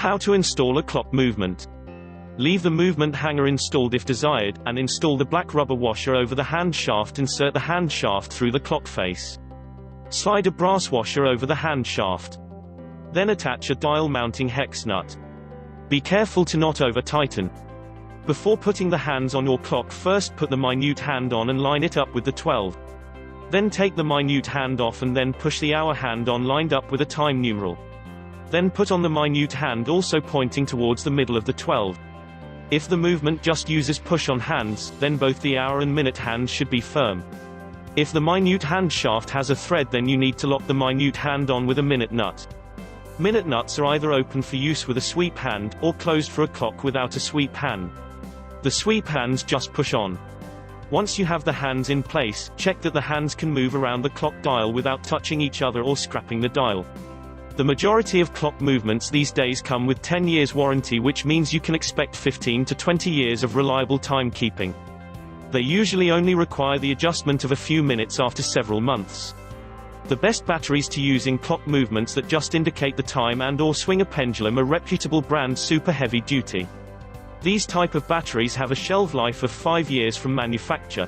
How to install a clock movement. Leave the movement hanger installed if desired, and install the black rubber washer over the hand shaft. Insert the hand shaft through the clock face. Slide a brass washer over the hand shaft. Then attach a dial mounting hex nut. Be careful to not over-tighten. Before putting the hands on your clock, first put the minute hand on and line it up with the 12. Then take the minute hand off and then push the hour hand on lined up with a time numeral. Then put on the minute hand also pointing towards the middle of the 12. If the movement just uses push-on hands, then both the hour and minute hands should be firm. If the minute hand shaft has a thread, then you need to lock the minute hand on with a minute nut. Minute nuts are either open for use with a sweep hand, or closed for a clock without a sweep hand. The sweep hands just push on. Once you have the hands in place, check that the hands can move around the clock dial without touching each other or scrapping the dial. The majority of clock movements these days come with 10 years warranty, which means you can expect 15 to 20 years of reliable timekeeping. They usually only require the adjustment of a few minutes after several months. The best batteries to use in clock movements that just indicate the time and/or swing a pendulum are reputable brand Super Heavy Duty. These type of batteries have a shelf life of 5 years from manufacture.